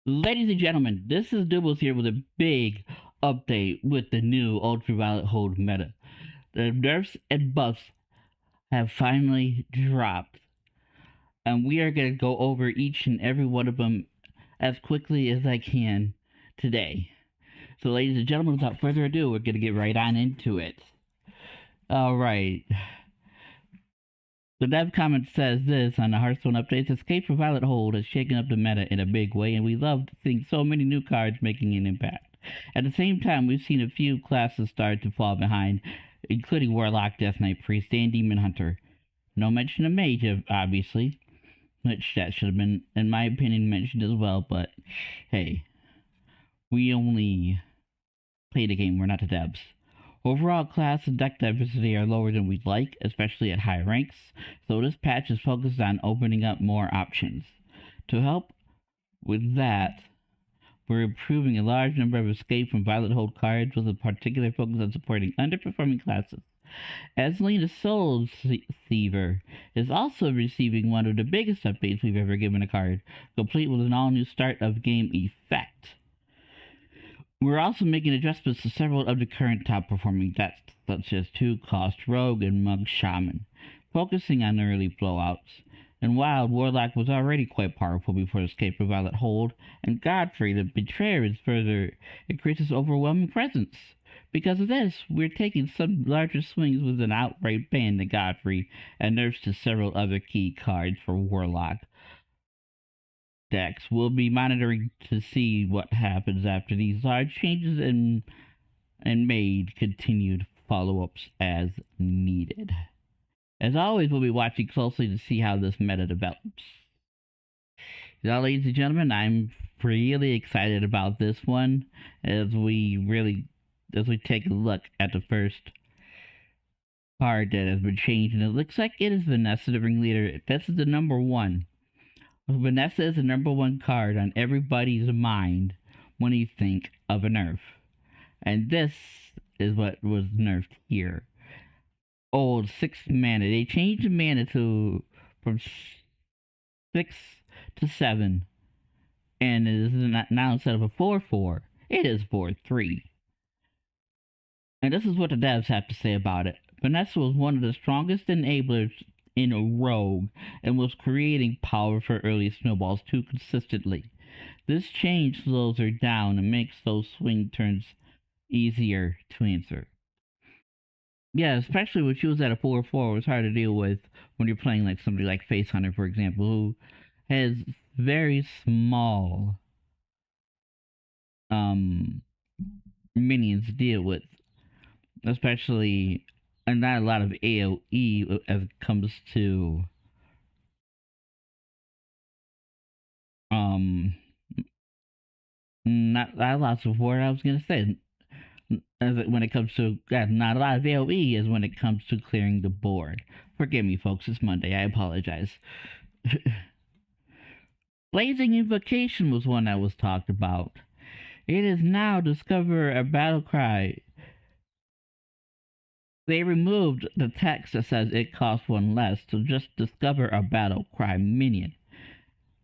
Ladies and gentlemen, this is Dubbles here with a big update with the new Ultraviolet Hold meta. The nerfs and buffs have finally dropped, and we are going to go over each and every one of them as quickly as I can today. So, ladies and gentlemen, without further ado, we're going to get right on into it. Alright. The dev comment says this on the Hearthstone updates: Escape from Violet Hold has shaken up the meta in a big way, and we love seeing so many new cards making an impact. At the same time, we've seen a few classes start to fall behind, including Warlock, Death Knight, Priest, and Demon Hunter. No mention of Mage, obviously, which that should have been, in my opinion, mentioned as well, but hey, we only play the game, we're not the devs. Overall class and deck diversity are lower than we'd like, especially at high ranks, so this patch is focused on opening up more options. To help with that, we're improving a large number of Escape from Violet Hold cards with a particular focus on supporting underperforming classes. Azelina Soul Thiever is also receiving one of the biggest updates we've ever given a card, complete with an all-new start of game effect. We're also making adjustments to several of the current top-performing decks, such as 2-cost Rogue and Mug Shaman, focusing on early blowouts. In Wild, Warlock was already quite powerful before Escape from Violet Hold, and Godfrey the Betrayer is further increases overwhelming presence. Because of this, we're taking some larger swings with an outright ban to Godfrey and nerfs to several other key cards for Warlock decks. We'll be monitoring to see what happens after these large changes and made continued follow-ups as needed. As always, we'll be watching closely to see how this meta develops. Now, ladies and gentlemen, I'm really excited about this one as we take a look at the first card that has been changed, and it looks like it is Vanessa the Ringleader. This is the number one. Vanessa is the number one card on everybody's mind when you think of a nerf. And this is what was nerfed here. Old 6 mana. They changed the mana from 6 to 7. And it is now, instead of a 4/4, it is 4/3. And this is what the devs have to say about it. Vanessa was one of the strongest enablers in a Rogue and was creating power for early snowballs too consistently. This change slows her down and makes those swing turns easier to answer. Yeah, especially when she was at a 4/4, it was hard to deal with when you're playing like somebody like Face Hunter, for example, who has very small minions to deal with, especially, and not a lot of AoE as it comes to not lots of what I was gonna say. When it comes to not a lot of AoE is when it comes to clearing the board. Forgive me, folks. It's Monday. I apologize. Blazing Invocation was one that was talked about. It is now discover a battle cry. They removed the text that says it costs 1 less to just discover a battle cry minion.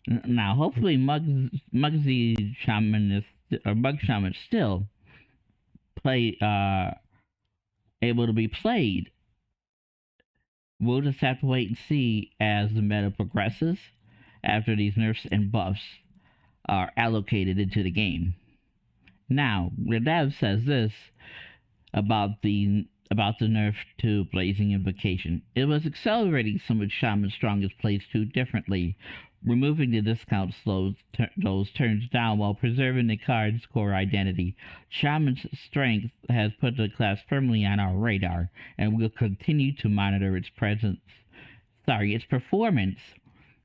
Now, hopefully, Mugsy Shaman or Mug Shaman still able to be played. We'll just have to wait and see as the meta progresses after these nerfs and buffs are allocated into the game. Now, the dev says this about the nerf to Blazing Invocation. It was accelerating some of Shaman's strongest plays too differently. Removing the discount slows those turns down while preserving the card's core identity. Shaman's strength has put the class firmly on our radar, and we'll continue to monitor its performance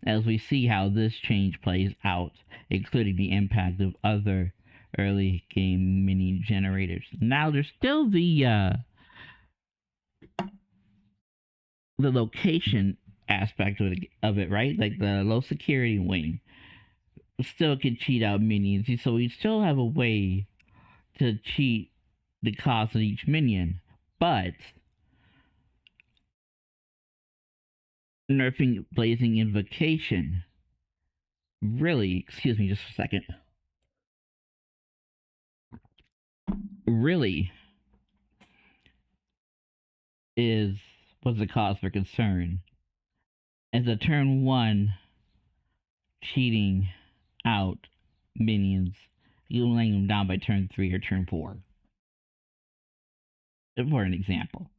as we see how this change plays out, including the impact of other early game mini generators. Now, there's still the location aspect of it, right? Like the low security wing still can cheat out minions, so we still have a way to cheat the cost of each minion, but nerfing Blazing Invocation really, excuse me just a second, really was a cause for concern. As a turn 1 cheating out minions, you laying them down by turn 3 or turn 4. For an example.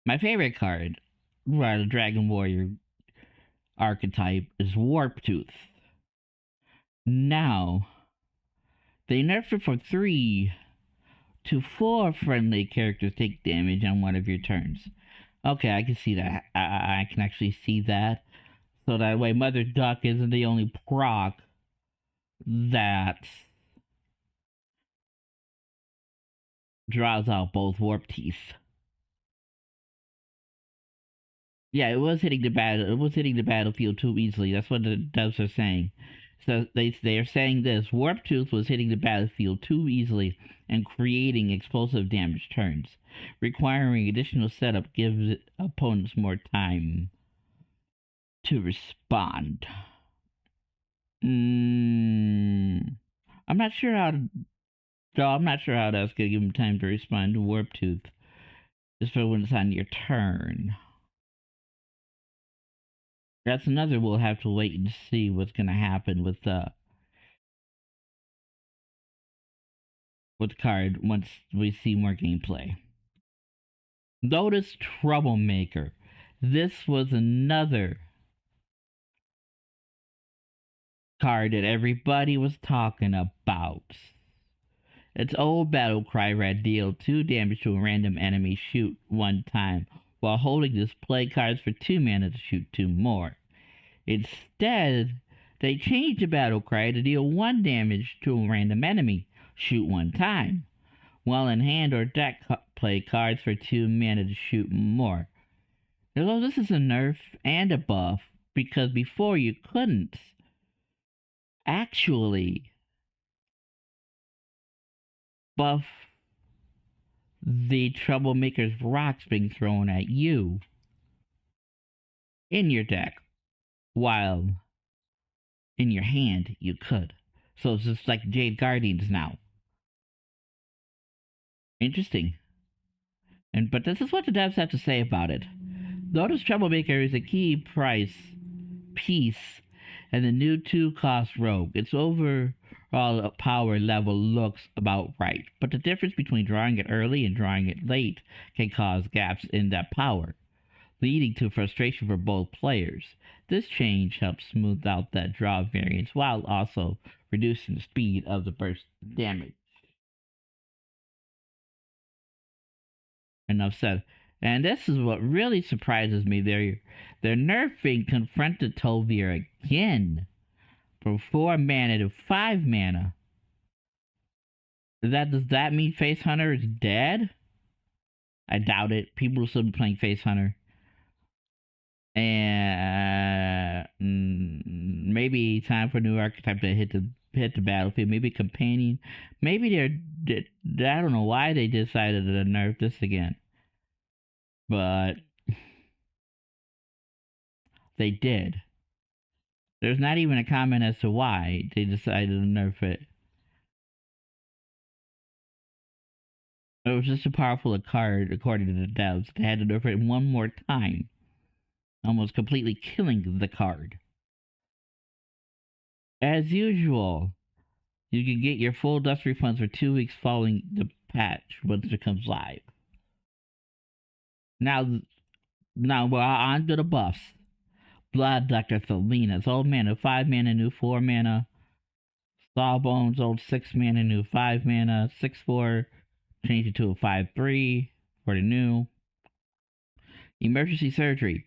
My favorite card, the Dragon Warrior archetype, is Warp Tooth. Now, they nerfed it for 3 to 4 friendly characters take damage on one of your turns. Okay, I can see that. I can actually see that. So that way Mother Duck isn't the only proc that draws out both Warp Teeth. Yeah, it was hitting the battlefield too easily. That's what the devs are saying. So they are saying this: Warp Tooth was hitting the battlefield too easily and creating explosive damage turns. Requiring additional setup gives opponents more time to respond. I'm not sure how. I'm not sure how that's gonna give them time to respond to Warp Tooth, just for when it's on your turn. That's another we'll have to wait and see what's gonna happen with the card once we see more gameplay. Notice Troublemaker. This was another card that everybody was talking about. Its old battle cry read: deal 2 damage to a random enemy, shoot 1 time, while holding display cards for 2 mana to shoot 2 more. Instead, they changed the battle cry to deal 1 damage to a random enemy, shoot 1 time, while in hand or deck play cards for 2 mana to shoot more. Although this is a nerf and a buff, because before you couldn't actually buff the Troublemaker's rocks being thrown at you in your deck, while in your hand you could. So it's just like Jade Guardians now. Interesting. But this is what the devs have to say about it. Notice Troublemaker is a key price piece and the new 2-cost rogue. Its overall power level looks about right, but the difference between drawing it early and drawing it late can cause gaps in that power, leading to frustration for both players. This change helps smooth out that draw variance while also reducing the speed of the burst damage. Enough said. And this is what really surprises me. They're nerfing Confronted Tovier again from 4 mana to 5 mana. Does that mean Face Hunter is dead? I doubt it. People will still be playing Face Hunter. And maybe time for a new archetype to hit the battlefield. Maybe Companion. Maybe I don't know why they decided to nerf this again. But they did. There's not even a comment as to why they decided to nerf it. It was just a powerful card, according to the devs. They had to nerf it one more time, almost completely killing the card. As usual, you can get your full dust refunds for 2 weeks following the patch once it becomes live. Now we're on to the buffs. Blood Doctor Selena. It's old mana, 5 mana, new 4 mana. Sawbones, old 6 mana, new 5 mana. 6/4, change it to a 5/3 for the new. Emergency Surgery.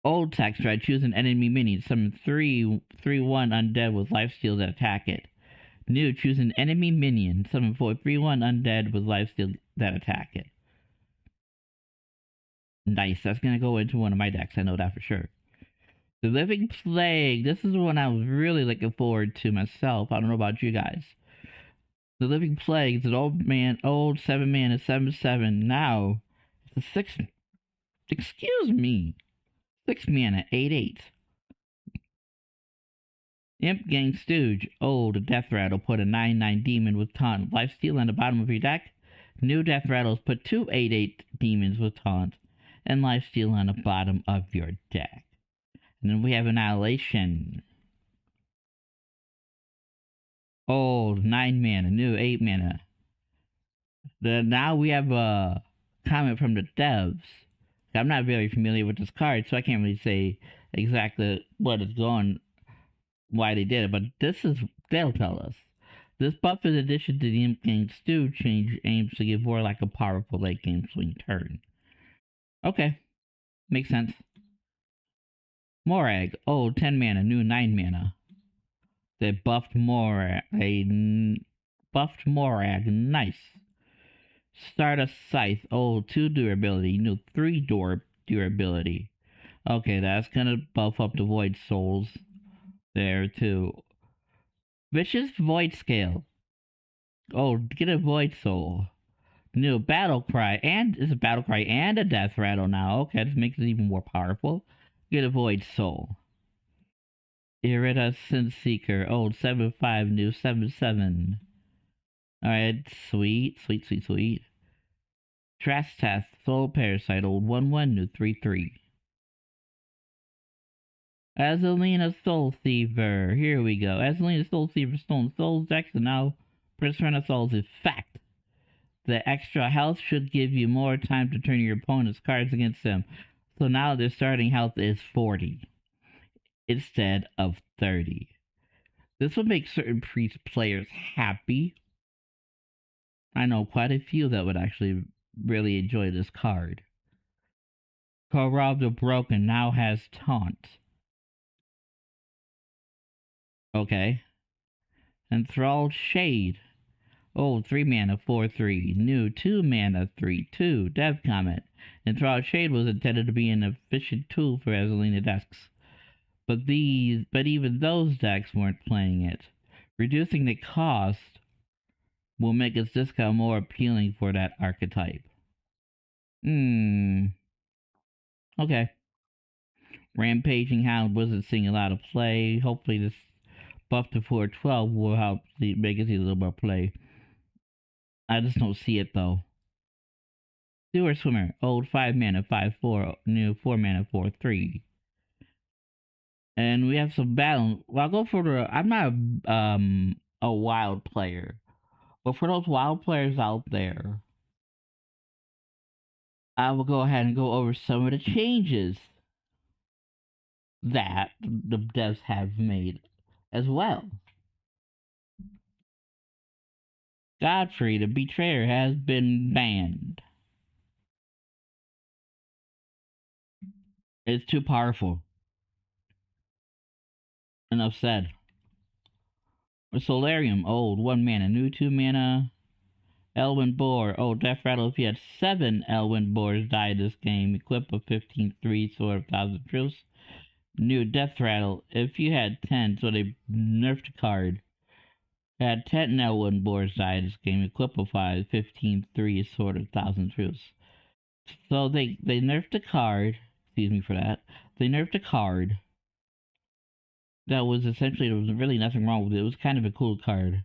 Old text, try choose an enemy minion. Summon 3/3/1 undead with lifesteal that attack it. New, choose an enemy minion. Summon 4/3/1 undead with lifesteal that attack it. Nice, that's gonna go into one of my decks, I know that for sure. The Living Plague. This is one I was really looking forward to myself. I don't know about you guys. The Living Plague is an old 7 mana, 7/7. Now, it's a 6. Excuse me. 6 mana, 8/8. Imp Gang Stooge. Oh, the Death Rattle. Put a 9/9 demon with taunt. Lifesteal on the bottom of your deck. New Death Rattles. Put two 8/8 demons with taunt. And Lifesteal on the bottom of your deck. And then we have Annihilation. Oh, 9 mana. New 8 mana. Now we have a comment from the devs. I'm not very familiar with this card, so I can't really say exactly what it's going, why they did it, but they'll tell us. This buff, in addition to the Imp Gang Stew change, aims to give Warlock a powerful late game swing turn. Okay, makes sense. Morag, oh, 10 mana, new 9 mana. They buffed Morag, nice. Stardust Scythe, oh, 2 durability, new 3 durability. Okay, that's gonna buff up the Void Souls there too. Vicious Void Scale. Oh, get a Void Soul. New Battle Cry, and it's a Battle Cry and a Death Rattle now. Okay, this makes it even more powerful. Get a Void Soul. Iridescent Seeker, old 7/5, new 7/7. Alright, sweet. Trash Test, Soul Parasite, old 1/1, new 3/3. Azalina Soul Thiever, here we go. Azalina Soul Thiever, Stone Souls decks, and now Prince Renaissance is fact. The extra health should give you more time to turn your opponent's cards against them. So now their starting health is 40 instead of 30. This will make certain priest players happy. I know quite a few that would actually really enjoy this card. Korov the Broken now has Taunt. Okay. Enthralled Shade. Oh, 3 mana, 4/3. New 2 mana, 3/2. Dev comment. Enthralled Shade was intended to be an efficient tool for Azalina decks. But even those decks weren't playing it. Reducing the cost will make its discount more appealing for that archetype. Okay. Rampaging Hound wasn't seeing a lot of play. Hopefully this buff to 4/12 will help make it see a little more play. I just don't see it though. Sewer Swimmer, old 5 mana, 5/4, new 4 mana, 4/3. And we have some battle. Well, I'll go for the. I'm not a wild player, but for those wild players out there, I will go ahead and go over some of the changes that the devs have made as well. Godfrey, the Betrayer, has been banned. It's too powerful. Enough said. Solarium, old 1 mana, new 2 mana. Elwyn Boar, oh, Death Rattle. If you had 7 Elwyn Boars die this game, equip a 15/3 Sword of 1,000 Truths. New Death Rattle. If you had 10, so they nerfed a card. Had 10 Elwyn Boars die this game, equip a 15/3 Sword of 1,000 Truths. So they nerfed a card. Excuse me for that. They nerfed a card that was essentially, there was really nothing wrong with it. It was kind of a cool card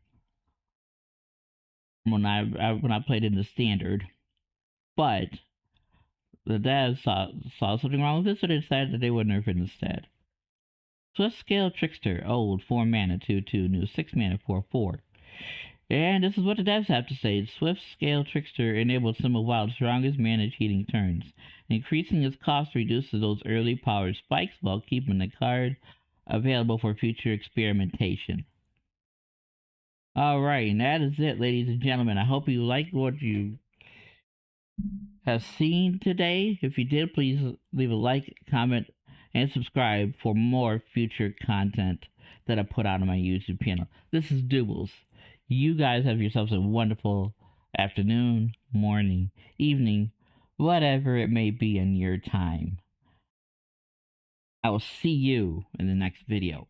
when I played in the standard, but the devs saw something wrong with it, so they decided that they would nerf it instead. Swift Scale Trickster, old 4 mana, 2/2, new 6 mana, 4/4. And this is what the devs have to say. Swift Scale Trickster enables some of WoW's strongest mana cheating turns. Increasing its cost reduces those early power spikes while keeping the card available for future experimentation. Alright, and that is it, ladies and gentlemen. I hope you liked what you have seen today. If you did, please leave a like, comment, and subscribe for more future content that I put out on my YouTube channel. This is Doobles. You guys have yourselves a wonderful afternoon, morning, evening, whatever it may be in your time. I will see you in the next video.